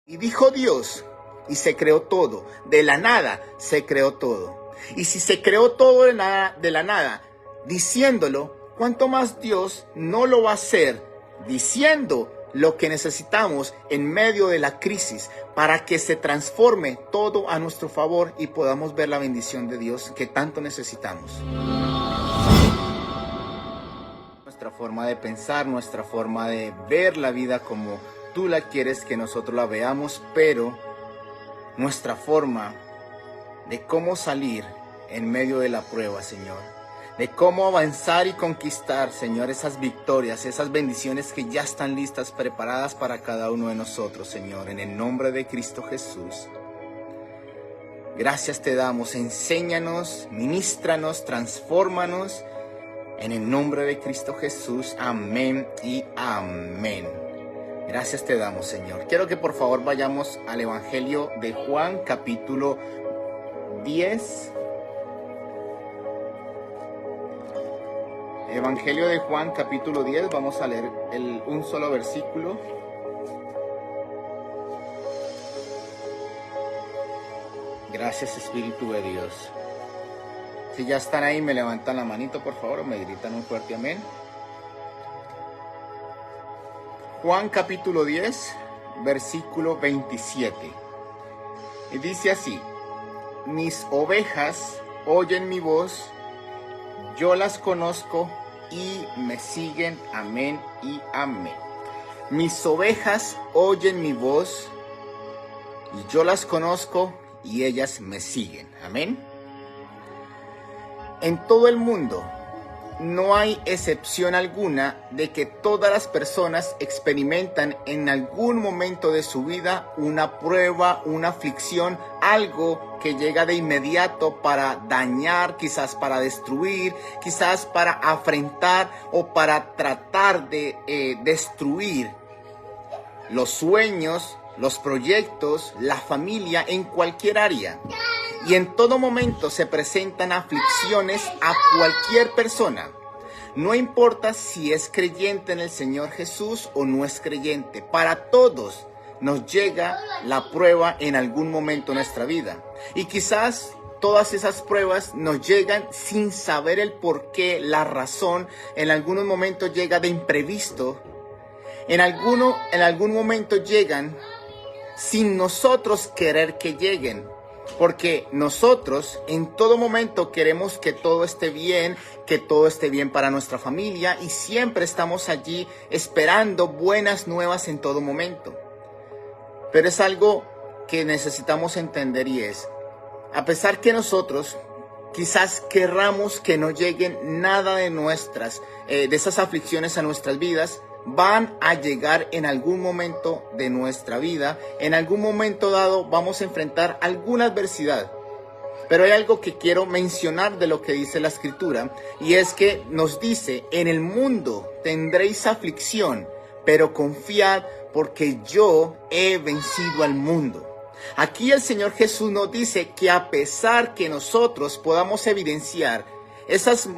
Y dijo Dios, y se creó todo. De la nada se creó todo. Y si se creó todo de la nada, diciéndolo, ¿cuánto más Dios no lo va a hacer diciendo lo que necesitamos en medio de la crisis para que se transforme todo a nuestro favor y podamos ver la bendición de Dios que tanto necesitamos? Nuestra forma de pensar, nuestra forma de ver la vida como tú la quieres que nosotros la veamos, pero nuestra forma de cómo salir en medio de la prueba, Señor, de cómo avanzar y conquistar, Señor, esas victorias, esas bendiciones que ya están listas, preparadas para cada uno de nosotros, Señor, en el nombre de Cristo Jesús. Gracias te damos, enséñanos, ministranos, transfórmanos, en el nombre de Cristo Jesús. Amén y amén. Gracias te damos, Señor. Quiero que por favor vayamos al Evangelio de Juan, capítulo 10. Evangelio de Juan, capítulo 10. Vamos a leer un solo versículo. Gracias, Espíritu de Dios. Si ya están ahí, me levantan la manito, por favor, o me gritan un fuerte amén. Juan capítulo 10, versículo 27. Y dice así: mis ovejas oyen mi voz, yo las conozco y me siguen. Amén y amén. Mis ovejas oyen mi voz y yo las conozco y ellas me siguen. Amén. En todo el mundo no hay excepción alguna de que todas las personas experimentan en algún momento de su vida una prueba, una aflicción, algo que llega de inmediato para dañar, quizás para destruir, quizás para afrentar o para tratar de destruir los sueños, los proyectos, la familia en cualquier área. Y en todo momento se presentan aflicciones a cualquier persona. No importa si es creyente en el Señor Jesús o no es creyente. Para todos nos llega la prueba en algún momento de nuestra vida. Y quizás todas esas pruebas nos llegan sin saber el porqué, la razón. En algunos momentos llega de imprevisto. En algún momento llegan sin nosotros querer que lleguen. Porque nosotros en todo momento queremos que todo esté bien para nuestra familia y siempre estamos allí esperando buenas nuevas en todo momento. Pero es algo que necesitamos entender y es, a pesar que nosotros quizás querramos que no lleguen nada de de esas aflicciones a nuestras vidas, van a llegar en algún momento de nuestra vida. En algún momento dado vamos a enfrentar alguna adversidad. Pero hay algo que quiero mencionar de lo que dice la Escritura, y es que nos dice: en el mundo tendréis aflicción, pero confiad porque yo he vencido al mundo. Aquí el Señor Jesús nos dice que a pesar que nosotros podamos evidenciar esas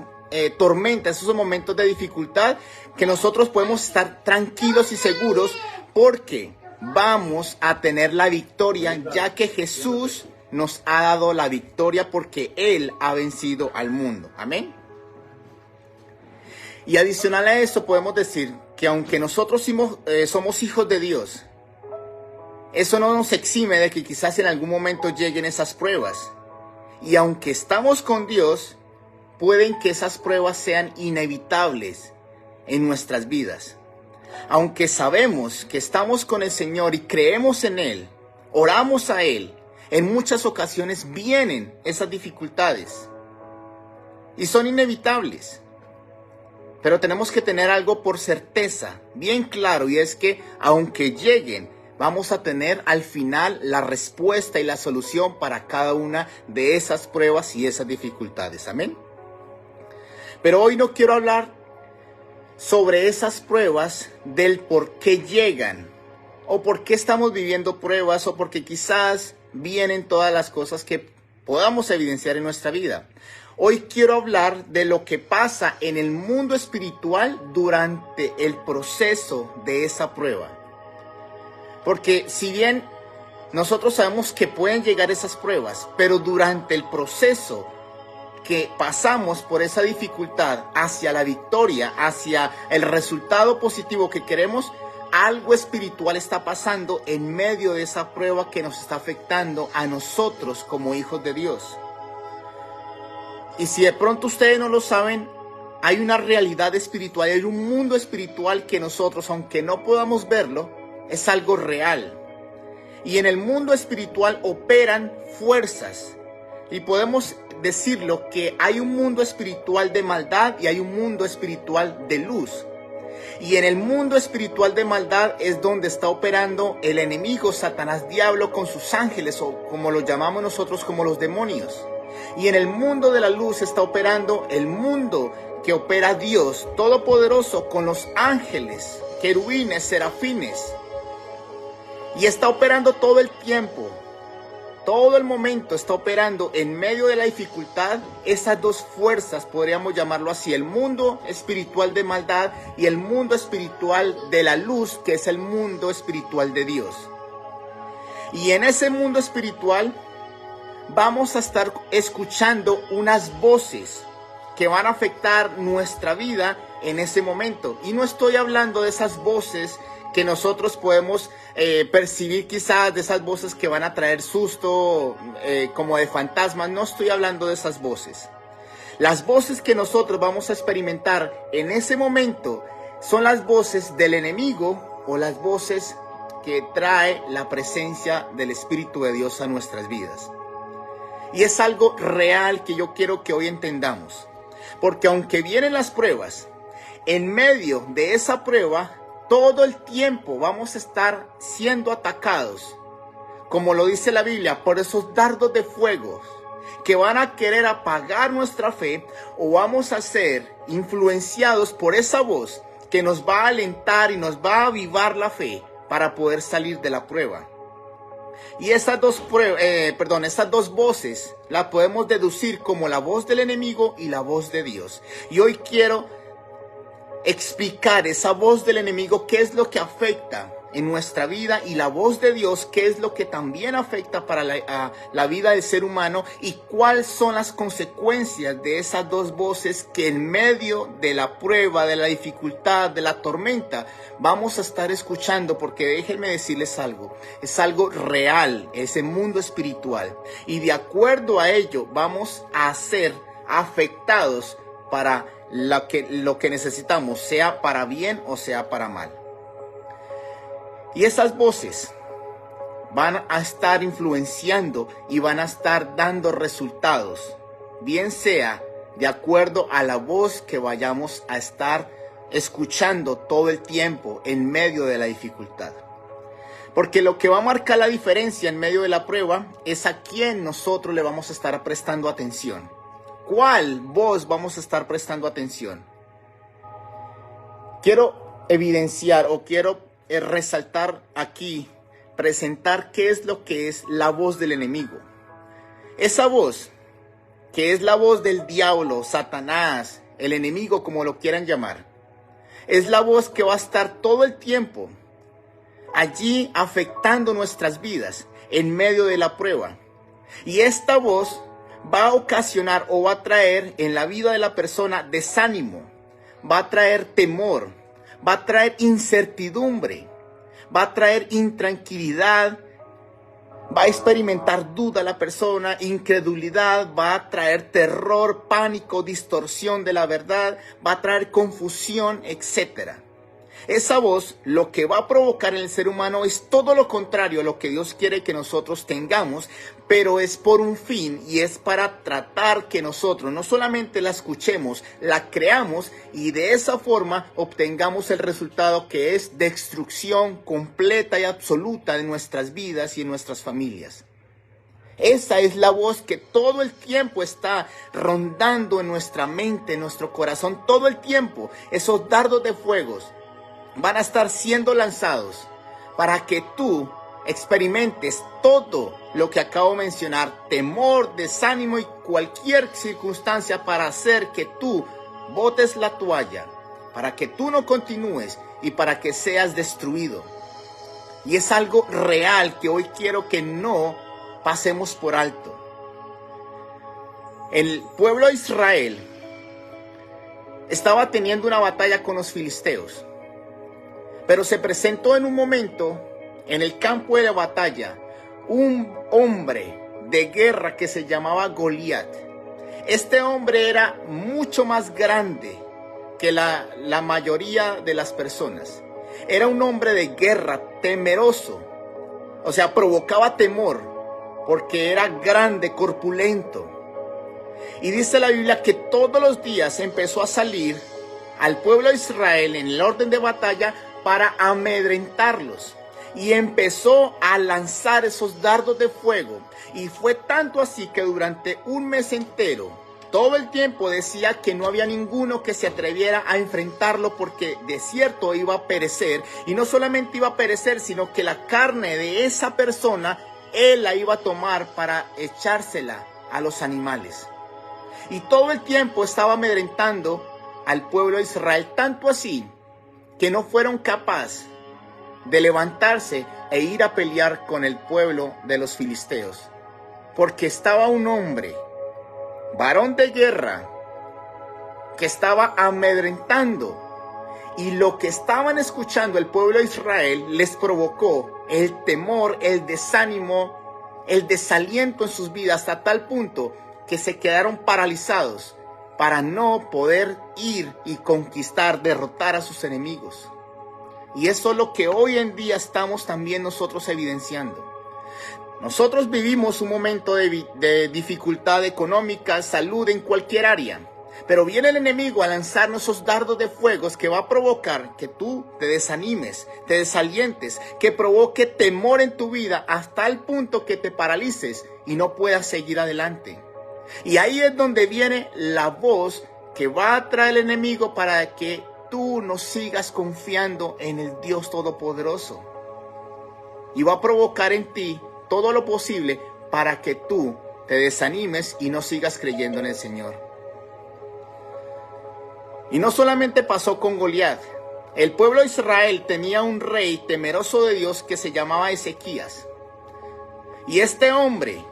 tormentas, esos momentos de dificultad, que nosotros podemos estar tranquilos y seguros porque vamos a tener la victoria, ya que Jesús nos ha dado la victoria porque Él ha vencido al mundo. Amén. Y adicional a eso podemos decir que aunque nosotros somos hijos de Dios, eso no nos exime de que quizás en algún momento lleguen esas pruebas. Y aunque estamos con Dios, pueden que esas pruebas sean inevitables en nuestras vidas. Aunque sabemos que estamos con el Señor y creemos en Él, oramos a Él, en muchas ocasiones vienen esas dificultades y son inevitables. Pero tenemos que tener algo por certeza, bien claro, y es que aunque lleguen, vamos a tener al final la respuesta y la solución para cada una de esas pruebas y esas dificultades. Amén. Pero hoy no quiero hablar sobre esas pruebas, del por qué llegan, o por qué estamos viviendo pruebas, o porque quizás vienen todas las cosas que podamos evidenciar en nuestra vida. Hoy quiero hablar de lo que pasa en el mundo espiritual durante el proceso de esa prueba. Porque si bien nosotros sabemos que pueden llegar esas pruebas, pero durante el proceso que pasamos por esa dificultad hacia la victoria, hacia el resultado positivo que queremos, algo espiritual está pasando en medio de esa prueba que nos está afectando a nosotros como hijos de Dios. Y si de pronto ustedes no lo saben, hay una realidad espiritual, hay un mundo espiritual que nosotros, aunque no podamos verlo, es algo real. Y en el mundo espiritual operan fuerzas. Y podemos decirlo que hay un mundo espiritual de maldad y hay un mundo espiritual de luz. Y en el mundo espiritual de maldad es donde está operando el enemigo, Satanás, diablo, con sus ángeles, o como lo llamamos nosotros, como los demonios. Y en el mundo de la luz está operando el mundo que opera Dios Todopoderoso con los ángeles, querubines, serafines. Y está operando todo el tiempo, todo el momento está operando en medio de la dificultad esas dos fuerzas, podríamos llamarlo así, el mundo espiritual de maldad y el mundo espiritual de la luz, que es el mundo espiritual de Dios. Y en ese mundo espiritual vamos a estar escuchando unas voces que van a afectar nuestra vida en ese momento. Y no estoy hablando de esas voces que nosotros podemos percibir, quizás de esas voces que van a traer susto, como de fantasmas. No estoy hablando de esas voces. Las voces que nosotros vamos a experimentar en ese momento son las voces del enemigo o las voces que trae la presencia del Espíritu de Dios a nuestras vidas. Y es algo real que yo quiero que hoy entendamos. Porque aunque vienen las pruebas, en medio de esa prueba, todo el tiempo vamos a estar siendo atacados, como lo dice la Biblia, por esos dardos de fuego que van a querer apagar nuestra fe, o vamos a ser influenciados por esa voz que nos va a alentar y nos va a avivar la fe para poder salir de la prueba. Y estas dos voces las podemos deducir como la voz del enemigo y la voz de Dios. Y hoy quiero explicar esa voz del enemigo, qué es lo que afecta en nuestra vida, y la voz de Dios, qué es lo que también afecta para la vida del ser humano, y cuáles son las consecuencias de esas dos voces que en medio de la prueba, de la dificultad, de la tormenta, vamos a estar escuchando. Porque déjenme decirles algo, es algo real, ese mundo espiritual, y de acuerdo a ello vamos a ser afectados para lo que necesitamos, sea para bien o sea para mal. Y esas voces van a estar influenciando y van a estar dando resultados, bien sea de acuerdo a la voz que vayamos a estar escuchando todo el tiempo en medio de la dificultad. Porque lo que va a marcar la diferencia en medio de la prueba es a quién nosotros le vamos a estar prestando atención. ¿Cuál voz vamos a estar prestando atención? Quiero evidenciar o quiero resaltar aquí, presentar qué es lo que es la voz del enemigo. Esa voz, que es la voz del diablo, Satanás, el enemigo, como lo quieran llamar, es la voz que va a estar todo el tiempo allí afectando nuestras vidas en medio de la prueba. Y esta voz va a ocasionar o va a traer en la vida de la persona desánimo, va a traer temor, va a traer incertidumbre, va a traer intranquilidad, va a experimentar duda la persona, incredulidad, va a traer terror, pánico, distorsión de la verdad, va a traer confusión, etc. Esa voz lo que va a provocar en el ser humano es todo lo contrario a lo que Dios quiere que nosotros tengamos, pero es por un fin, y es para tratar que nosotros no solamente la escuchemos, la creamos y de esa forma obtengamos el resultado, que es destrucción completa y absoluta de nuestras vidas y en nuestras familias. Esa es la voz que todo el tiempo está rondando en nuestra mente, en nuestro corazón, todo el tiempo. Esos dardos de fuego van a estar siendo lanzados para que tú experimentes todo lo que acabo de mencionar: temor, desánimo y cualquier circunstancia para hacer que tú botes la toalla, para que tú no continúes y para que seas destruido. Y es algo real que hoy quiero que no pasemos por alto. El pueblo de Israel estaba teniendo una batalla con los filisteos, pero se presentó en un momento en el campo de la batalla un hombre de guerra que se llamaba Goliat. Este hombre era mucho más grande que la mayoría de las personas. Era un hombre de guerra temeroso, o sea, provocaba temor porque era grande, corpulento. Y dice la Biblia que todos los días empezó a salir al pueblo de Israel en el orden de batalla para amedrentarlos. Y empezó a lanzar esos dardos de fuego. Y fue tanto así que durante un mes entero, todo el tiempo decía que no había ninguno que se atreviera a enfrentarlo porque de cierto iba a perecer. Y no solamente iba a perecer, sino que la carne de esa persona, él la iba a tomar para echársela a los animales. Y todo el tiempo estaba amedrentando al pueblo de Israel, tanto así que no fueron capaces de levantarse e ir a pelear con el pueblo de los filisteos. Porque estaba un hombre, varón de guerra, que estaba amedrentando. Y lo que estaban escuchando el pueblo de Israel les provocó el temor, el desánimo, el desaliento en sus vidas, hasta tal punto que se quedaron paralizados para no poder ir y conquistar, derrotar a sus enemigos. Y eso es lo que hoy en día estamos también nosotros evidenciando. Nosotros vivimos un momento de dificultad económica, salud, en cualquier área. Pero viene el enemigo a lanzarnos esos dardos de fuego que va a provocar que tú te desanimes, te desalientes, que provoque temor en tu vida hasta el punto que te paralices y no puedas seguir adelante. Y ahí es donde viene la voz que va a traer el enemigo para que tú no sigas confiando en el Dios Todopoderoso. Y va a provocar en ti todo lo posible para que tú te desanimes y no sigas creyendo en el Señor. Y no solamente pasó con Goliat. El pueblo de Israel tenía un rey temeroso de Dios que se llamaba Ezequías. Y este hombre,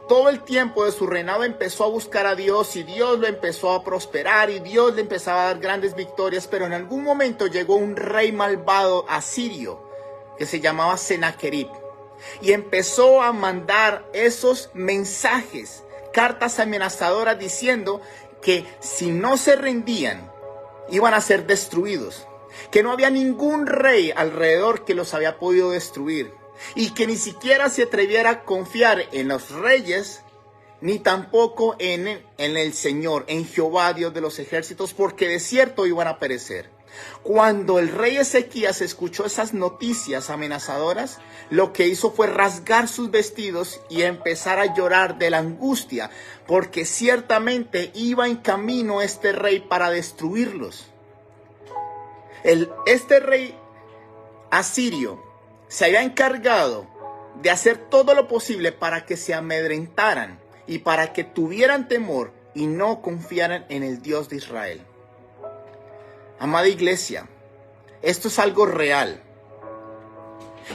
todo el tiempo de su reinado empezó a buscar a Dios y Dios lo empezó a prosperar y Dios le empezaba a dar grandes victorias, pero en algún momento llegó un rey malvado asirio que se llamaba Sennacherib y empezó a mandar esos mensajes, cartas amenazadoras diciendo que si no se rendían iban a ser destruidos, que no había ningún rey alrededor que los había podido destruir. Y que ni siquiera se atreviera a confiar en los reyes, ni tampoco en el Señor, en Jehová, Dios de los ejércitos, porque de cierto iban a perecer. Cuando el rey Ezequías escuchó esas noticias amenazadoras, lo que hizo fue rasgar sus vestidos y empezar a llorar de la angustia, porque ciertamente iba en camino este rey para destruirlos. Este rey asirio se había encargado de hacer todo lo posible para que se amedrentaran y para que tuvieran temor y no confiaran en el Dios de Israel. Amada iglesia, esto es algo real.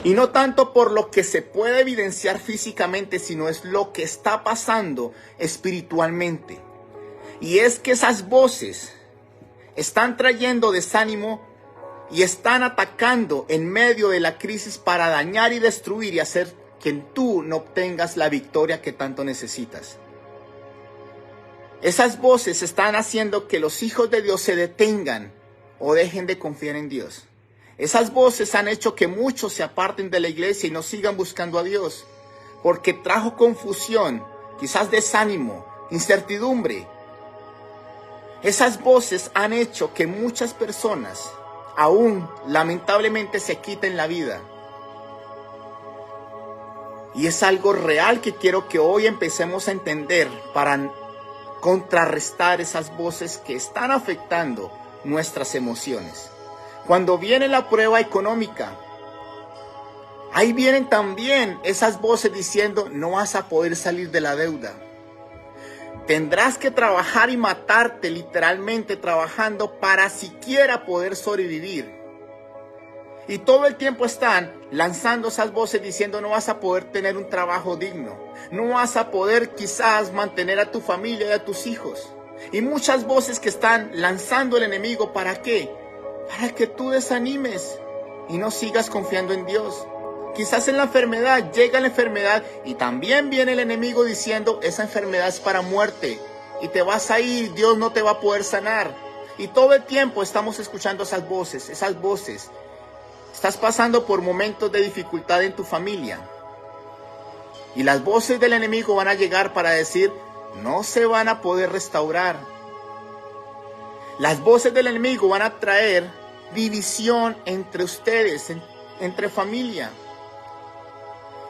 Y no tanto por lo que se puede evidenciar físicamente, sino es lo que está pasando espiritualmente. Y es que esas voces están trayendo desánimo y están atacando en medio de la crisis para dañar y destruir y hacer que tú no obtengas la victoria que tanto necesitas. Esas voces están haciendo que los hijos de Dios se detengan o dejen de confiar en Dios. Esas voces han hecho que muchos se aparten de la iglesia y no sigan buscando a Dios, porque trajo confusión, quizás desánimo, incertidumbre. Esas voces han hecho que muchas personas aún lamentablemente se quiten la vida. Y es algo real que quiero que hoy empecemos a entender para contrarrestar esas voces que están afectando nuestras emociones. Cuando viene la prueba económica, ahí vienen también esas voces diciendo: no vas a poder salir de la deuda. Tendrás que trabajar y matarte, literalmente trabajando, para siquiera poder sobrevivir. Y todo el tiempo están lanzando esas voces diciendo no vas a poder tener un trabajo digno. No vas a poder quizás mantener a tu familia y a tus hijos. Y muchas voces que están lanzando el enemigo, ¿para qué? Para que tú desanimes y no sigas confiando en Dios. Quizás en la enfermedad, llega la enfermedad y también viene el enemigo diciendo esa enfermedad es para muerte y te vas a ir, Dios no te va a poder sanar. Y todo el tiempo estamos escuchando esas voces. Estás pasando por momentos de dificultad en tu familia. Y las voces del enemigo van a llegar para decir, no se van a poder restaurar. Las voces del enemigo van a traer división entre ustedes, entre familia.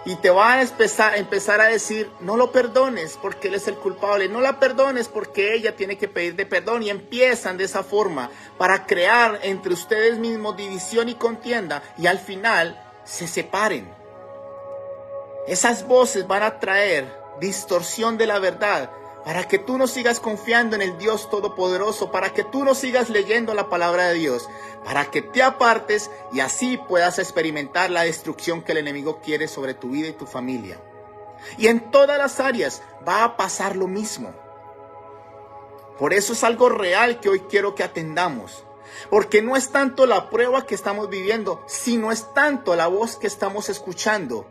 Y te van a empezar a decir, no lo perdones porque él es el culpable, no la perdones porque ella tiene que pedirte perdón. Y empiezan de esa forma para crear entre ustedes mismos división y contienda y al final se separen. Esas voces van a traer distorsión de la verdad para que tú no sigas confiando en el Dios Todopoderoso, para que tú no sigas leyendo la palabra de Dios, para que te apartes y así puedas experimentar la destrucción que el enemigo quiere sobre tu vida y tu familia. Y en todas las áreas va a pasar lo mismo. Por eso es algo real que hoy quiero que atendamos. Porque no es tanto la prueba que estamos viviendo, sino es tanto la voz que estamos escuchando.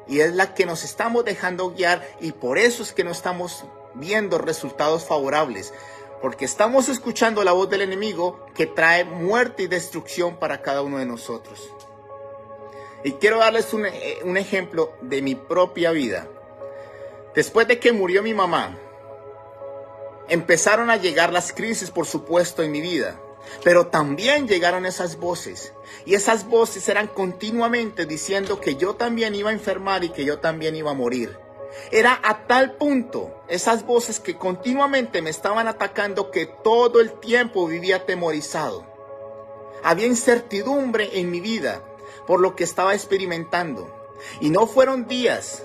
Y es la que nos estamos dejando guiar y por eso es que no estamos viendo resultados favorables. Porque estamos escuchando la voz del enemigo que trae muerte y destrucción para cada uno de nosotros. Y quiero darles un ejemplo de mi propia vida. Después de que murió mi mamá, empezaron a llegar las crisis, por supuesto, en mi vida. Pero también llegaron esas voces. Y esas voces eran continuamente diciendo que yo también iba a enfermar y que yo también iba a morir. Era a tal punto esas voces que continuamente me estaban atacando que todo el tiempo vivía atemorizado. Había incertidumbre en mi vida por lo que estaba experimentando. Y no fueron días,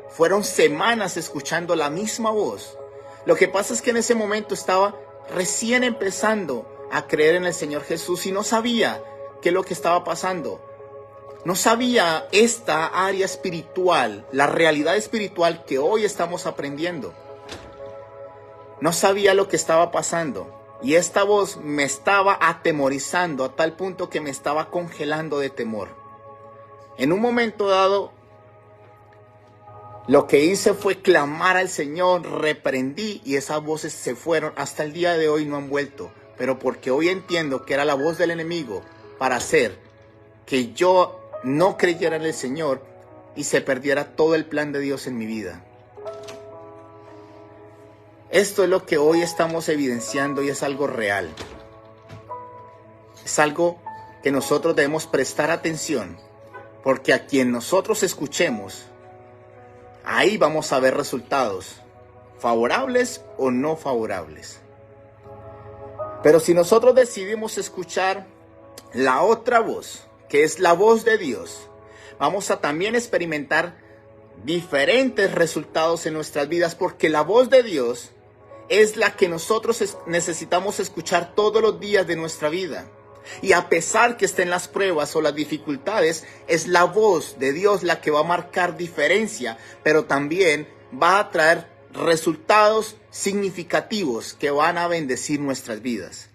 fueron semanas escuchando la misma voz. Lo que pasa es que en ese momento estaba recién empezando a creer en el Señor Jesús y no sabía qué es lo que estaba pasando. No sabía esta área espiritual, la realidad espiritual que hoy estamos aprendiendo. No sabía lo que estaba pasando. Y esta voz me estaba atemorizando a tal punto que me estaba congelando de temor. En un momento dado, lo que hice fue clamar al Señor, reprendí y esas voces se fueron. Hasta el día de hoy no han vuelto. Pero porque hoy entiendo que era la voz del enemigo para hacer que yo no creyera en el Señor y se perdiera todo el plan de Dios en mi vida. Esto es lo que hoy estamos evidenciando y es algo real. Es algo que nosotros debemos prestar atención, porque a quien nosotros escuchemos, ahí vamos a ver resultados, favorables o no favorables. Pero si nosotros decidimos escuchar la otra voz, que es la voz de Dios, vamos a también experimentar diferentes resultados en nuestras vidas, porque la voz de Dios es la que nosotros necesitamos escuchar todos los días de nuestra vida. Y a pesar que estén las pruebas o las dificultades, es la voz de Dios la que va a marcar diferencia, pero también va a traer resultados significativos que van a bendecir nuestras vidas.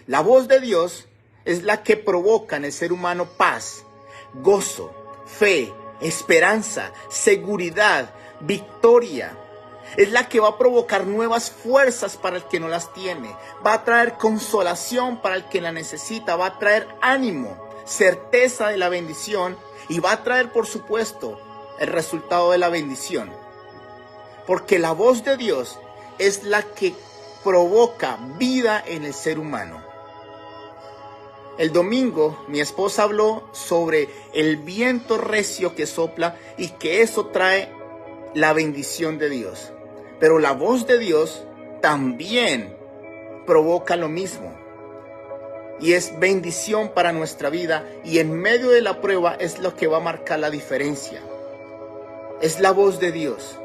La voz de Dios es la que provoca en el ser humano paz, gozo, fe, esperanza, seguridad, victoria. Es la que va a provocar nuevas fuerzas para el que no las tiene. Va a traer consolación para el que la necesita. Va a traer ánimo, certeza de la bendición y va a traer, por supuesto, el resultado de la bendición. Porque la voz de Dios es la que provoca vida en el ser humano. El domingo mi esposa habló sobre el viento recio que sopla y que eso trae la bendición de Dios. Pero la voz de Dios también provoca lo mismo. Y es bendición para nuestra vida. Y en medio de la prueba es lo que va a marcar la diferencia. Es la voz de Dios.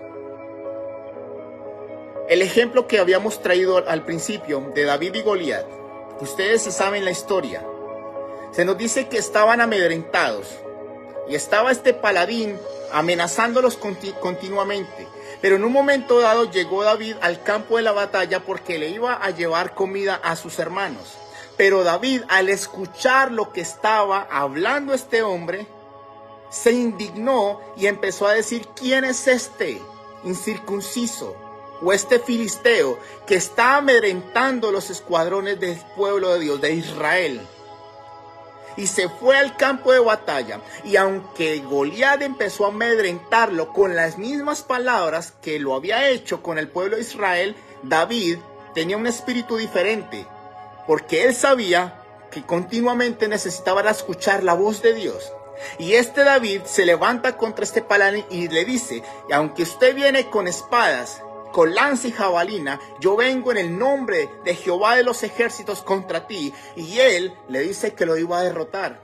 El ejemplo que habíamos traído al principio de David y Goliat. Ustedes saben la historia. Se nos dice que estaban amedrentados y estaba este paladín amenazándolos continuamente. Pero en un momento dado llegó David al campo de la batalla porque le iba a llevar comida a sus hermanos. Pero David, al escuchar lo que estaba hablando este hombre, se indignó y empezó a decir: ¿quién es este incircunciso o este filisteo que está amedrentando los escuadrones del pueblo de Dios, de Israel? Y se fue al campo de batalla, y aunque Goliat empezó a amedrentarlo con las mismas palabras que lo había hecho con el pueblo de Israel, David tenía un espíritu diferente, porque él sabía que continuamente necesitaba escuchar la voz de Dios. Y este David se levanta contra este paladín y le dice: aunque usted viene con espadas, con lanza y jabalina, yo vengo en el nombre de Jehová de los ejércitos contra ti. Y él le dice que lo iba a derrotar.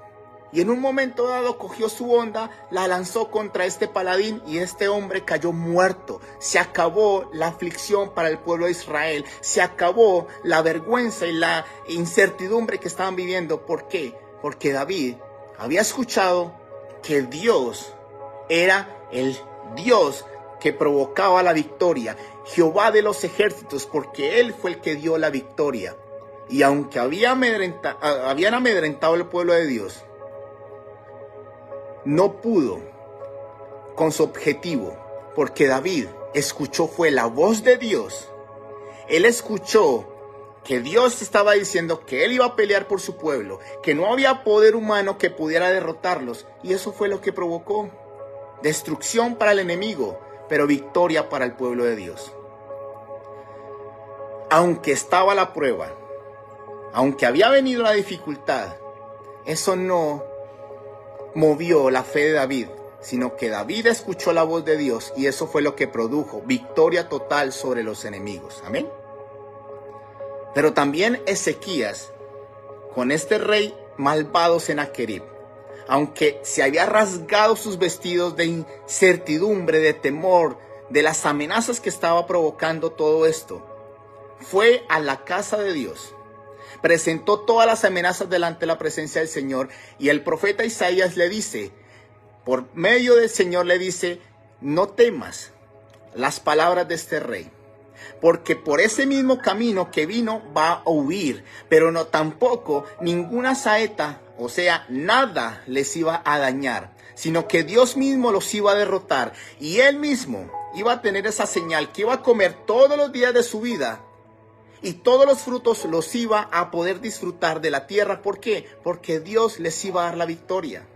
Y en un momento dado cogió su honda, la lanzó contra este paladín y este hombre cayó muerto. Se acabó la aflicción para el pueblo de Israel. Se acabó la vergüenza y la incertidumbre que estaban viviendo. ¿Por qué? Porque David había escuchado que Dios era el Dios que provocaba la victoria, Jehová de los ejércitos, porque él fue el que dio la victoria. Y aunque habían amedrentado el pueblo de Dios, no pudo con su objetivo, porque David escuchó fue la voz de Dios. Él escuchó que Dios estaba diciendo que él iba a pelear por su pueblo, que no había poder humano que pudiera derrotarlos, y eso fue lo que provocó destrucción para el enemigo, pero victoria para el pueblo de Dios. Aunque estaba la prueba, aunque había venido la dificultad, eso no movió la fe de David, sino que David escuchó la voz de Dios y eso fue lo que produjo victoria total sobre los enemigos. Amén. Pero también Ezequías, con este rey malvado Sennacherib, aunque se había rasgado sus vestidos de incertidumbre, de temor, de las amenazas que estaba provocando todo esto, fue a la casa de Dios, presentó todas las amenazas delante de la presencia del Señor, y el profeta Isaías le dice, por medio del Señor le dice: no temas las palabras de este rey, porque por ese mismo camino que vino va a huir, pero no tampoco ninguna saeta, o sea, nada les iba a dañar, sino que Dios mismo los iba a derrotar, y él mismo iba a tener esa señal que iba a comer todos los días de su vida, y todos los frutos los iba a poder disfrutar de la tierra. ¿Por qué? Porque Dios les iba a dar la victoria.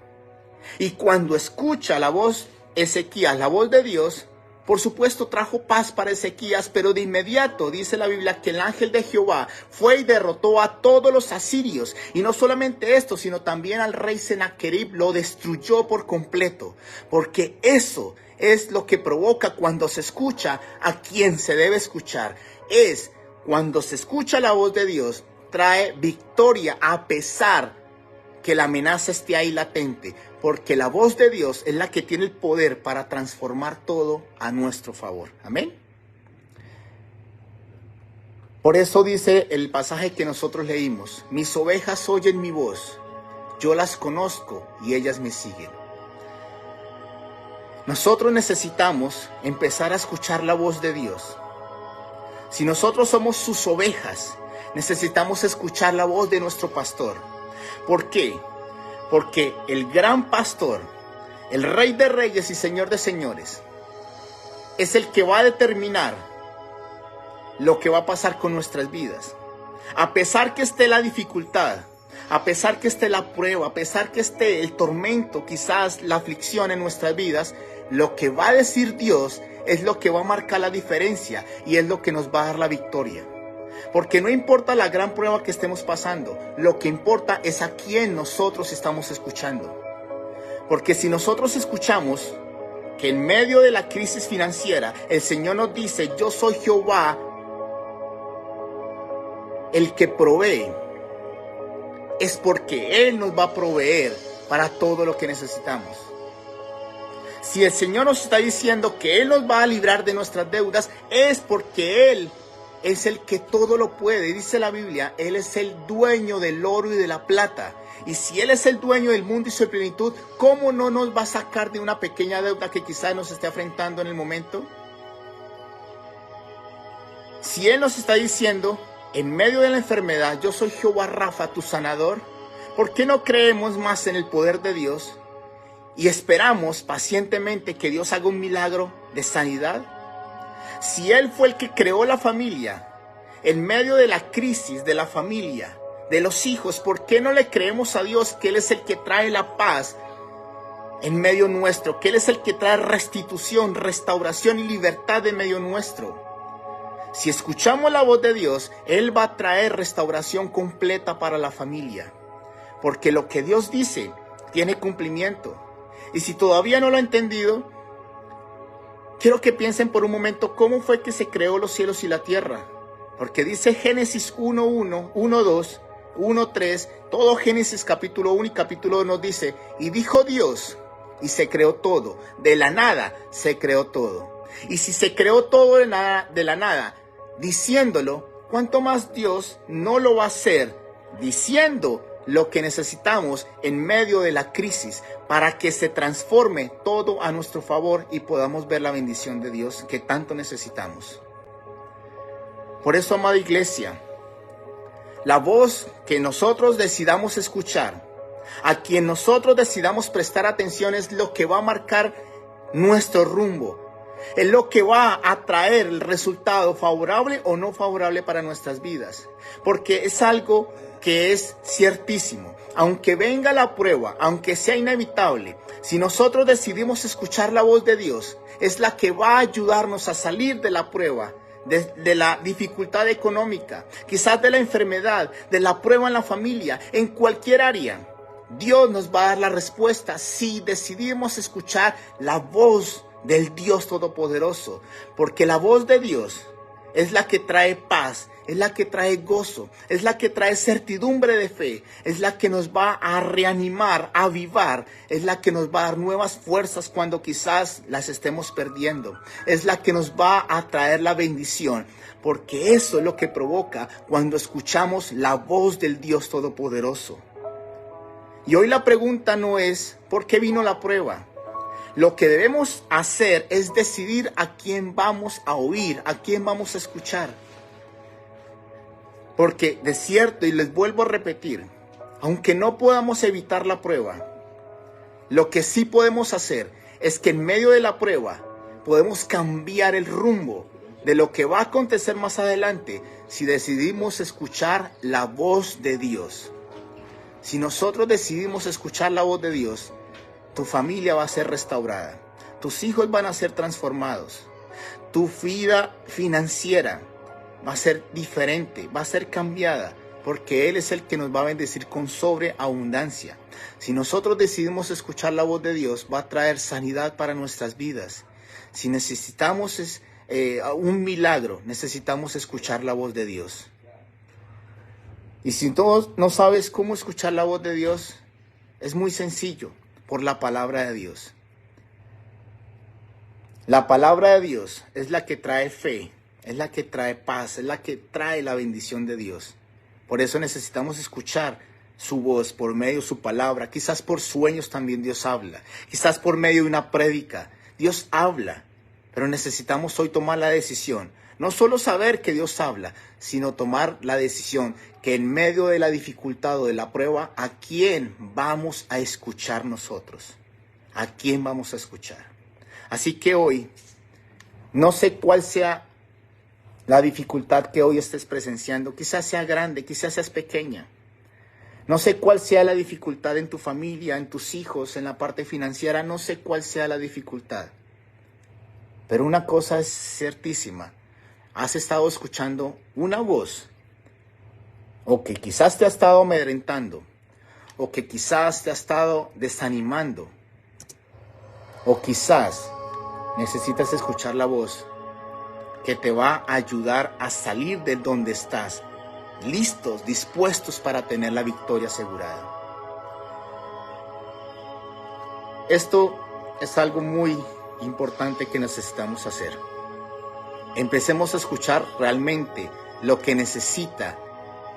Y cuando escucha la voz Ezequías, la voz de Dios, por supuesto trajo paz para Ezequías, pero de inmediato dice la Biblia que el ángel de Jehová fue y derrotó a todos los asirios. Y no solamente esto, sino también al rey Sennacherib lo destruyó por completo. Porque eso es lo que provoca cuando se escucha a quien se debe escuchar. Es cuando se escucha la voz de Dios, trae victoria a pesar que la amenaza esté ahí latente, porque la voz de Dios es la que tiene el poder para transformar todo a nuestro favor. Amén. Por eso dice el pasaje que nosotros leímos: mis ovejas oyen mi voz, yo las conozco y ellas me siguen. Nosotros necesitamos empezar a escuchar la voz de Dios. Si nosotros somos sus ovejas, necesitamos escuchar la voz de nuestro pastor. ¿Por qué? Porque el gran pastor, el Rey de Reyes y Señor de Señores, es el que va a determinar lo que va a pasar con nuestras vidas. A pesar que esté la dificultad, a pesar que esté la prueba, a pesar que esté el tormento, quizás la aflicción en nuestras vidas, lo que va a decir Dios es lo que va a marcar la diferencia y es lo que nos va a dar la victoria. Porque no importa la gran prueba que estemos pasando, lo que importa es a quién nosotros estamos escuchando. Porque si nosotros escuchamos que en medio de la crisis financiera el Señor nos dice: yo soy Jehová, el que provee, es porque Él nos va a proveer para todo lo que necesitamos. Si el Señor nos está diciendo que Él nos va a librar de nuestras deudas, es porque Él es el que todo lo puede. Dice la Biblia, Él es el dueño del oro y de la plata. Y si Él es el dueño del mundo y su plenitud, ¿cómo no nos va a sacar de una pequeña deuda que quizás nos esté afrentando en el momento? Si Él nos está diciendo, en medio de la enfermedad, yo soy Jehová Rafa, tu sanador, ¿por qué no creemos más en el poder de Dios y esperamos pacientemente que Dios haga un milagro de sanidad? Si Él fue el que creó la familia, en medio de la crisis de la familia, de los hijos, ¿por qué no le creemos a Dios que Él es el que trae la paz en medio nuestro? Que Él es el que trae restitución, restauración y libertad en medio nuestro. Si escuchamos la voz de Dios, Él va a traer restauración completa para la familia. Porque lo que Dios dice tiene cumplimiento. Y si todavía no lo ha entendido, quiero que piensen por un momento cómo fue que se creó los cielos y la tierra. Porque dice Génesis 1:1, 1:2, 1:3, todo Génesis capítulo 1 y capítulo 2 nos dice, y dijo Dios, y se creó todo. De la nada se creó todo. Y si se creó todo de la nada, diciéndolo, ¿cuánto más Dios no lo va a hacer diciendo lo que necesitamos en medio de la crisis para que se transforme todo a nuestro favor y podamos ver la bendición de Dios que tanto necesitamos? Por eso, amada iglesia, la voz que nosotros decidamos escuchar, a quien nosotros decidamos prestar atención, es lo que va a marcar nuestro rumbo. Es lo que va a traer el resultado favorable o no favorable para nuestras vidas. Porque es algo que es ciertísimo. Aunque venga la prueba, aunque sea inevitable, si nosotros decidimos escuchar la voz de Dios, es la que va a ayudarnos a salir de la prueba, de la dificultad económica, quizás de la enfermedad, de la prueba en la familia, en cualquier área. Dios nos va a dar la respuesta si decidimos escuchar la voz del Dios Todopoderoso, porque la voz de Dios es la que trae paz, es la que trae gozo, es la que trae certidumbre de fe, es la que nos va a reanimar, a avivar, es la que nos va a dar nuevas fuerzas cuando quizás las estemos perdiendo, es la que nos va a traer la bendición, porque eso es lo que provoca cuando escuchamos la voz del Dios Todopoderoso. Y hoy la pregunta no es ¿por qué vino la prueba? Lo que debemos hacer es decidir a quién vamos a oír, a quién vamos a escuchar. Porque de cierto, y les vuelvo a repetir, aunque no podamos evitar la prueba, lo que sí podemos hacer es que en medio de la prueba podemos cambiar el rumbo de lo que va a acontecer más adelante si decidimos escuchar la voz de Dios. Si nosotros decidimos escuchar la voz de Dios, tu familia va a ser restaurada, tus hijos van a ser transformados, tu vida financiera va a ser diferente, va a ser cambiada, porque Él es el que nos va a bendecir con sobreabundancia. Si nosotros decidimos escuchar la voz de Dios, va a traer sanidad para nuestras vidas. Si necesitamos un milagro, necesitamos escuchar la voz de Dios. Y si tú no sabes cómo escuchar la voz de Dios, es muy sencillo. Por la palabra de Dios. La palabra de Dios es la que trae fe, es la que trae paz, es la que trae la bendición de Dios. Por eso necesitamos escuchar su voz por medio de su palabra. Quizás por sueños también Dios habla. Quizás por medio de una prédica. Dios habla. Pero necesitamos hoy tomar la decisión. No solo saber que Dios habla, sino tomar la decisión que en medio de la dificultad o de la prueba, ¿a quién vamos a escuchar nosotros? ¿A quién vamos a escuchar? Así que hoy, no sé cuál sea la dificultad que hoy estés presenciando. Quizás sea grande, quizás seas pequeña. No sé cuál sea la dificultad en tu familia, en tus hijos, en la parte financiera. No sé cuál sea la dificultad. Pero una cosa es certísima. Has estado escuchando una voz, o que quizás te ha estado amedrentando, o que quizás te ha estado desanimando, o quizás necesitas escuchar la voz que te va a ayudar a salir de donde estás, listos, dispuestos para tener la victoria asegurada. Esto es algo muy importante que necesitamos hacer. empecemos a escuchar realmente lo que necesita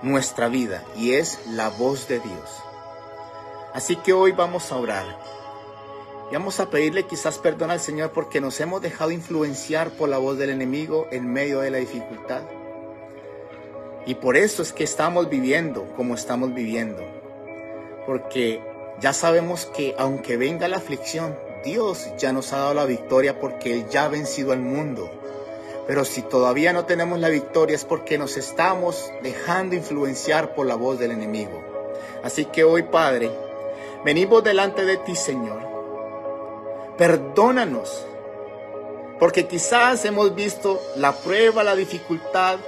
nuestra vida, y es la voz de Dios. Así que hoy vamos a orar y vamos a pedirle quizás perdón al Señor porque nos hemos dejado influenciar por la voz del enemigo en medio de la dificultad. Y por eso es que estamos viviendo como estamos viviendo, porque ya sabemos que aunque venga la aflicción, Dios ya nos ha dado la victoria porque Él ya ha vencido al mundo. Pero si todavía no tenemos la victoria es porque nos estamos dejando influenciar por la voz del enemigo. Así que hoy, Padre, venimos delante de ti, Señor. Perdónanos, porque quizás hemos visto la prueba, la dificultad,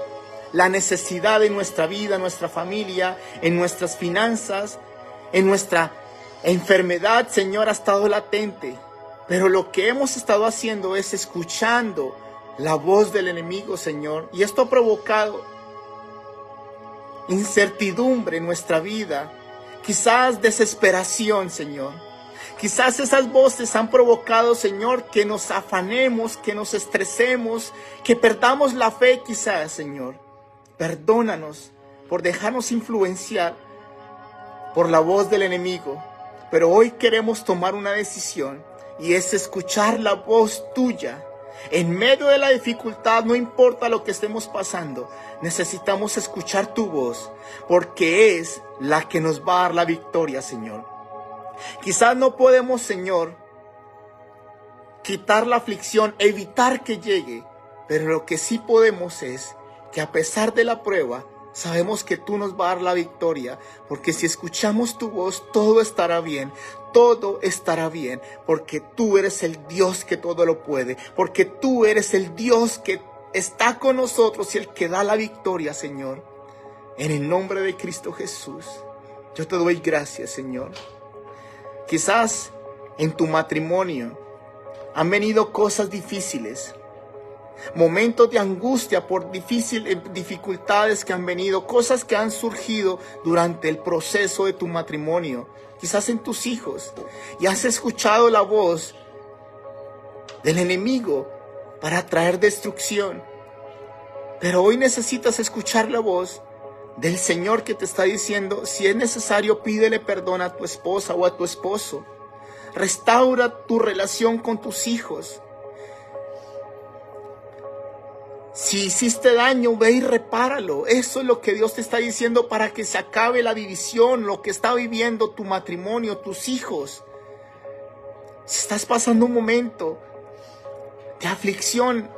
la necesidad en nuestra vida, en nuestra familia, en nuestras finanzas, en nuestra enfermedad, Señor, ha estado latente. Pero lo que hemos estado haciendo es escuchando la voz del enemigo, Señor, y esto ha provocado incertidumbre en nuestra vida, quizás desesperación, Señor. Quizás esas voces han provocado, Señor, que nos afanemos, que nos estresemos, que perdamos la fe quizás, Señor. Perdónanos por dejarnos influenciar por la voz del enemigo, pero hoy queremos tomar una decisión y es escuchar la voz tuya. En medio de la dificultad, no importa lo que estemos pasando, necesitamos escuchar tu voz, porque es la que nos va a dar la victoria, Señor. Quizás no podemos, Señor, quitar la aflicción, evitar que llegue, pero lo que sí podemos es que a pesar de la prueba, sabemos que tú nos vas a dar la victoria, porque si escuchamos tu voz, todo estará bien. Todo estará bien, porque tú eres el Dios que todo lo puede, porque tú eres el Dios que está con nosotros y el que da la victoria, Señor. En el nombre de Cristo Jesús, yo te doy gracias, Señor. Quizás en tu matrimonio han venido cosas difíciles, momentos de angustia por dificultades que han venido, cosas que han surgido durante el proceso de tu matrimonio, quizás en tus hijos, y has escuchado la voz del enemigo para traer destrucción. Pero hoy necesitas escuchar la voz del Señor que te está diciendo, si es necesario, pídele perdón a tu esposa o a tu esposo. Restaura tu relación con tus hijos. Si hiciste daño, ve y repáralo. Eso es lo que Dios te está diciendo para que se acabe la división, lo que está viviendo tu matrimonio, tus hijos. Si estás pasando un momento de aflicción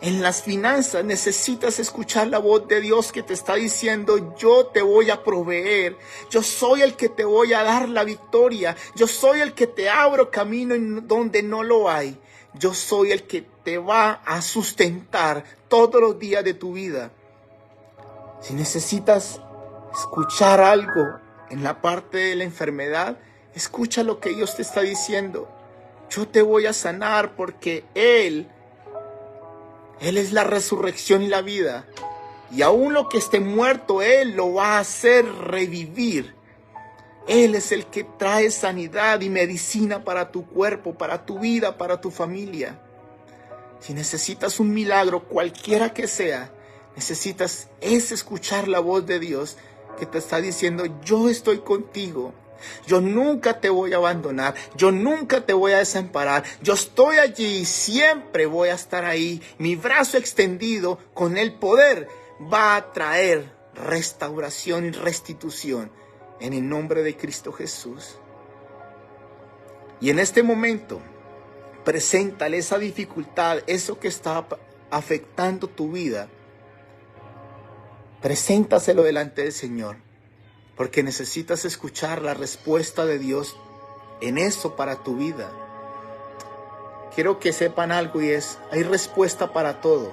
en las finanzas, necesitas escuchar la voz de Dios que te está diciendo, yo te voy a proveer, yo soy el que te voy a dar la victoria, yo soy el que te abro camino donde no lo hay. Yo soy el que te va a sustentar todos los días de tu vida. Si necesitas escuchar algo en la parte de la enfermedad, escucha lo que Dios te está diciendo. Yo te voy a sanar porque Él es la resurrección y la vida. Y aún lo que esté muerto, Él lo va a hacer revivir. Él es el que trae sanidad y medicina para tu cuerpo, para tu vida, para tu familia. Si necesitas un milagro, cualquiera que sea, necesitas escuchar la voz de Dios que te está diciendo, yo estoy contigo. Yo nunca te voy a abandonar, yo nunca te voy a desamparar, yo estoy allí y siempre voy a estar ahí. Mi brazo extendido con el poder va a traer restauración y restitución. En el nombre de Cristo Jesús. Y en este momento, preséntale esa dificultad, eso que está afectando tu vida. Preséntaselo delante del Señor, porque necesitas escuchar la respuesta de Dios en eso para tu vida. Quiero que sepan algo y es, hay respuesta para todo,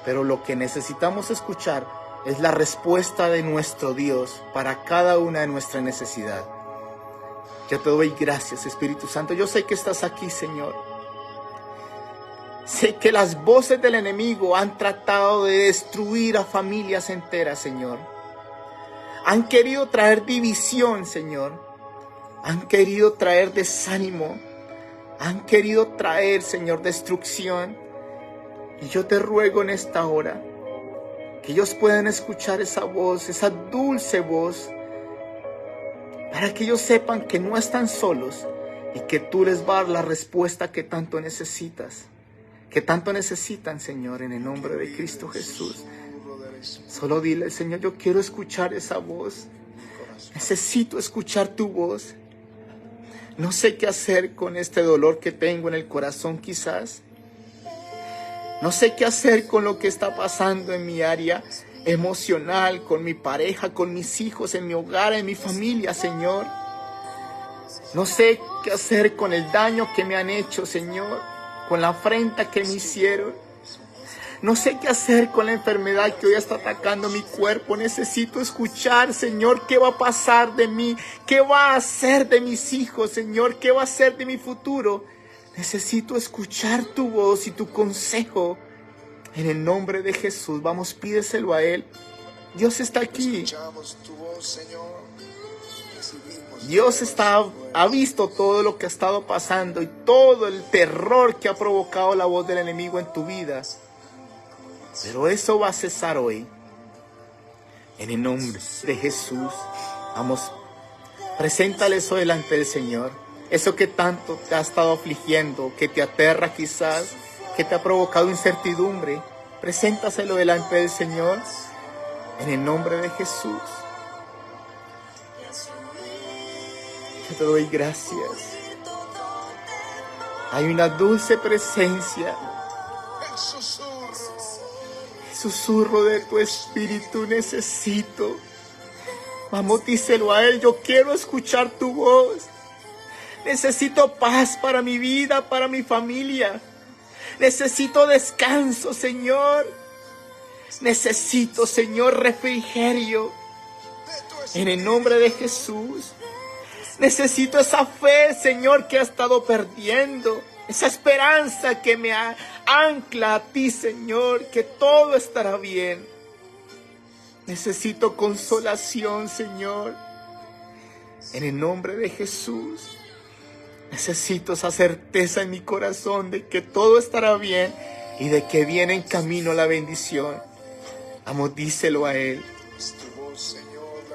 pero lo que necesitamos escuchar es la respuesta de nuestro Dios para cada una de nuestras necesidades. Yo te doy gracias, Espíritu Santo. Yo sé que estás aquí, Señor. Sé que las voces del enemigo han tratado de destruir a familias enteras, Señor. Han querido traer división, Señor. Han querido traer desánimo. Han querido traer, Señor, destrucción. Y yo te ruego en esta hora que ellos puedan escuchar esa voz, esa dulce voz, para que ellos sepan que no están solos y que tú les vas a dar la respuesta que tanto necesitas, que tanto necesitan, Señor, en el nombre de Cristo Jesús. Solo dile, Señor, yo quiero escuchar esa voz. Necesito escuchar tu voz. No sé qué hacer con este dolor que tengo en el corazón quizás. No sé qué hacer con lo que está pasando en mi área emocional, con mi pareja, con mis hijos, en mi hogar, en mi familia, Señor. No sé qué hacer con el daño que me han hecho, Señor, con la afrenta que me hicieron. No sé qué hacer con la enfermedad que hoy está atacando mi cuerpo. Necesito escuchar, Señor, qué va a pasar de mí, qué va a hacer de mis hijos, Señor, qué va a hacer de mi futuro. Necesito escuchar tu voz y tu consejo. En el nombre de Jesús, vamos, pídeselo a Él. Dios está aquí. Dios ha visto todo lo que ha estado pasando y todo el terror que ha provocado la voz del enemigo en tu vida. Pero eso va a cesar hoy. En el nombre de Jesús, vamos, preséntale eso delante del Señor. Eso que tanto te ha estado afligiendo, que te aterra quizás, que te ha provocado incertidumbre, preséntaselo delante del Señor. En el nombre de Jesús. Yo te doy gracias. Hay una dulce presencia. Susurro de tu espíritu necesito. Vamos, díselo a Él. Yo quiero escuchar tu voz. Necesito paz para mi vida, para mi familia. Necesito descanso, Señor. Necesito, Señor, refrigerio. En el nombre de Jesús. Necesito esa fe, Señor, que he estado perdiendo. Esa esperanza que me ancla a ti, Señor, que todo estará bien. Necesito consolación, Señor. En el nombre de Jesús. Necesito esa certeza en mi corazón de que todo estará bien y de que viene en camino la bendición. Vamos, díselo a Él.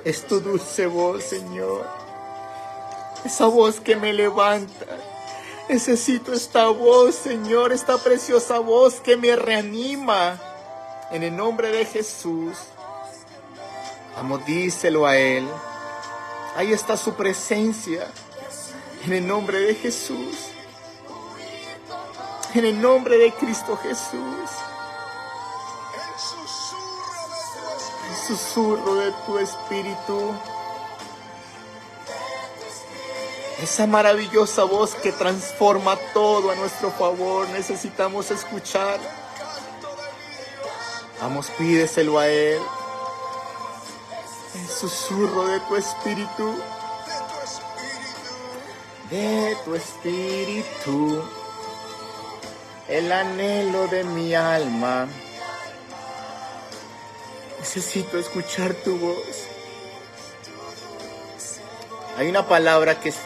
Es tu dulce voz, Señor. Esa voz que me levanta. Necesito esta voz, Señor, esta preciosa voz que me reanima. En el nombre de Jesús. Vamos, díselo a Él. Ahí está su presencia. En el nombre de Jesús. En el nombre de Cristo Jesús. El susurro de tu espíritu. Esa maravillosa voz que transforma todo a nuestro favor. Necesitamos escuchar. Vamos, pídeselo a Él. El susurro de tu espíritu. De tu espíritu. El anhelo de mi alma. Necesito escuchar tu voz. Hay una palabra que es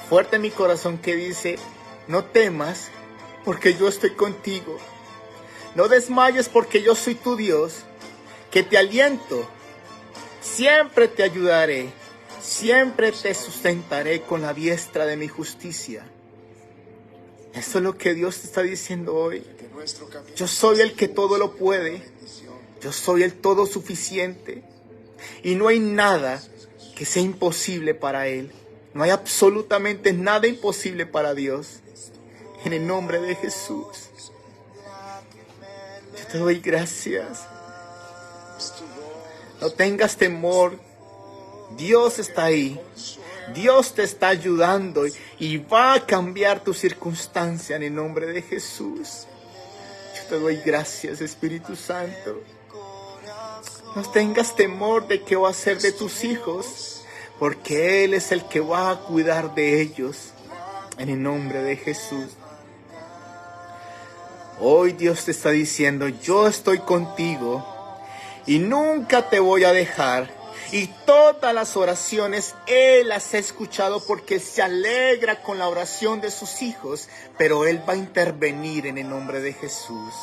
fuerte en mi corazón que dice: no temas porque yo estoy contigo. No desmayes porque yo soy tu Dios, que te aliento. Siempre te ayudaré. Siempre te sustentaré con la diestra de mi justicia. Eso es lo que Dios te está diciendo hoy. Yo soy el que todo lo puede. Yo soy el todo suficiente. Y no hay nada que sea imposible para Él. No hay absolutamente nada imposible para Dios. En el nombre de Jesús. Yo te doy gracias. No tengas temor. Dios está ahí. Dios te está ayudando y va a cambiar tu circunstancia en el nombre de Jesús. Yo te doy gracias, Espíritu Santo. No tengas temor de qué va a hacer de tus hijos, porque Él es el que va a cuidar de ellos en el nombre de Jesús. Hoy Dios te está diciendo: yo estoy contigo y nunca te voy a dejar. Y todas las oraciones Él las ha escuchado porque se alegra con la oración de sus hijos. Pero Él va a intervenir en el nombre de Jesús.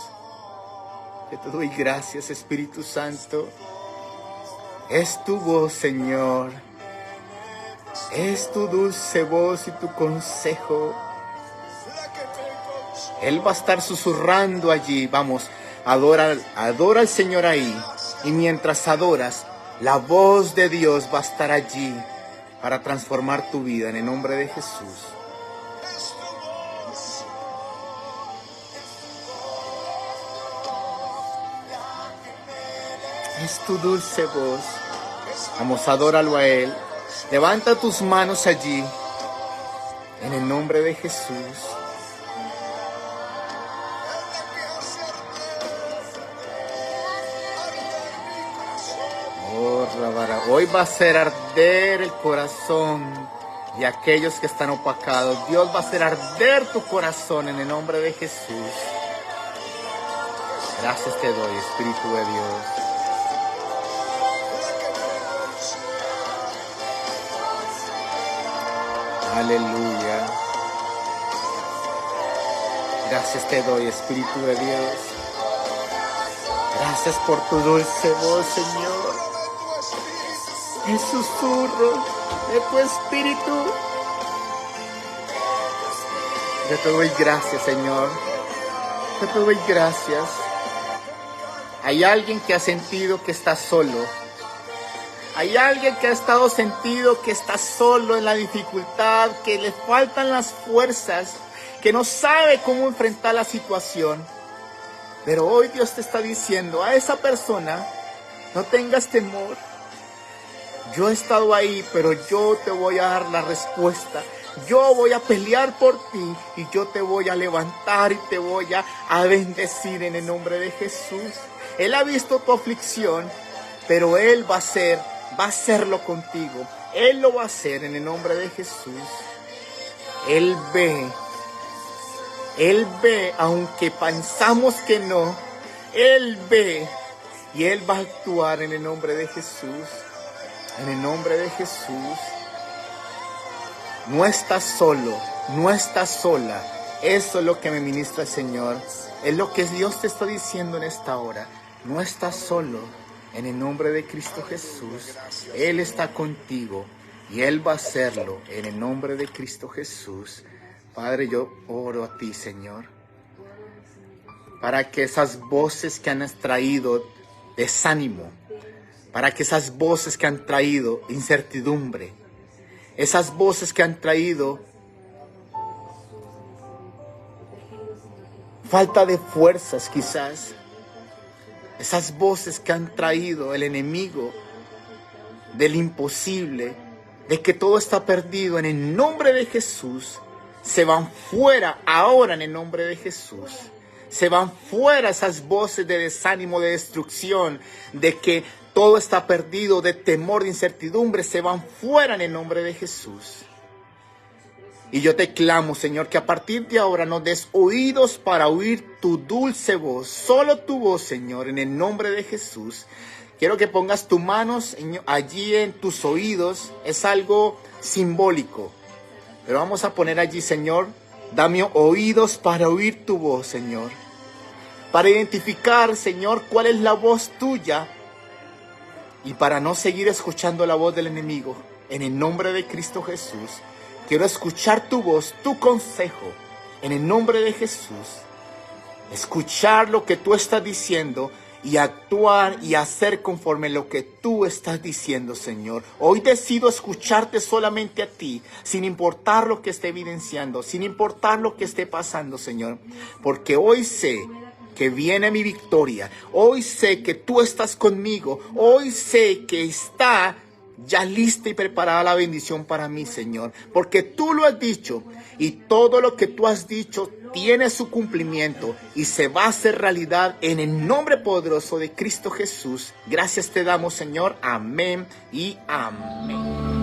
Yo te doy gracias, Espíritu Santo. Es tu voz, Señor. Es tu dulce voz y tu consejo. Él va a estar susurrando allí. Vamos, adora al Señor ahí. Y mientras adoras, la voz de Dios va a estar allí para transformar tu vida en el nombre de Jesús. Es tu dulce voz. Vamos, adóralo a Él. Levanta tus manos allí en el nombre de Jesús. Hoy va a hacer arder el corazón de aquellos que están opacados. Dios va a hacer arder tu corazón en el nombre de Jesús. Gracias te doy, Espíritu de Dios. Aleluya. Gracias te doy, Espíritu de Dios. Gracias por tu dulce voz, Señor. El susurro de tu Espíritu. Yo te doy gracias, Señor. Yo te doy gracias. Hay alguien que ha sentido que está solo. Hay alguien que ha estado sentido que está solo en la dificultad, que le faltan las fuerzas, que no sabe cómo enfrentar la situación. Pero hoy Dios te está diciendo a esa persona, no tengas temor. Yo he estado ahí, pero yo te voy a dar la respuesta. Yo voy a pelear por ti y yo te voy a levantar y te voy a bendecir en el nombre de Jesús. Él ha visto tu aflicción, pero Él va a hacerlo contigo. Él lo va a hacer en el nombre de Jesús. Él ve, aunque pensamos que no, Él ve y Él va a actuar en el nombre de Jesús. En el nombre de Jesús. No estás solo, no estás sola. Eso es lo que me ministra el Señor. Es lo que Dios te está diciendo en esta hora. No estás solo. En el nombre de Cristo Jesús. Él está contigo y Él va a hacerlo. En el nombre de Cristo Jesús. Padre, yo oro a ti, Señor, para que esas voces que han traído desánimo, para que esas voces que han traído incertidumbre, esas voces que han traído falta de fuerzas quizás, esas voces que han traído el enemigo del imposible, de que todo está perdido, en el nombre de Jesús, se van fuera ahora en el nombre de Jesús. Se van fuera esas voces de desánimo, de destrucción, de que todo está perdido, de temor, de incertidumbre. Se van fuera en el nombre de Jesús. Y yo te clamo, Señor, que a partir de ahora nos des oídos para oír tu dulce voz. Solo tu voz, Señor, en el nombre de Jesús. Quiero que pongas tus manos allí en tus oídos. Es algo simbólico. Pero vamos a poner allí, Señor, dame oídos para oír tu voz, Señor. Para identificar, Señor, cuál es la voz tuya. Y para no seguir escuchando la voz del enemigo. En el nombre de Cristo Jesús. Quiero escuchar tu voz, tu consejo. En el nombre de Jesús. Escuchar lo que tú estás diciendo. Y actuar y hacer conforme lo que tú estás diciendo, Señor. Hoy decido escucharte solamente a ti, sin importar lo que esté evidenciando, sin importar lo que esté pasando, Señor. Porque hoy sé que viene mi victoria. Hoy sé que tú estás conmigo. Hoy sé que está ya lista y preparada la bendición para mí, Señor. Porque tú lo has dicho y todo lo que tú has dicho tiene su cumplimiento y se va a hacer realidad en el nombre poderoso de Cristo Jesús. Gracias te damos, Señor. Amén y amén.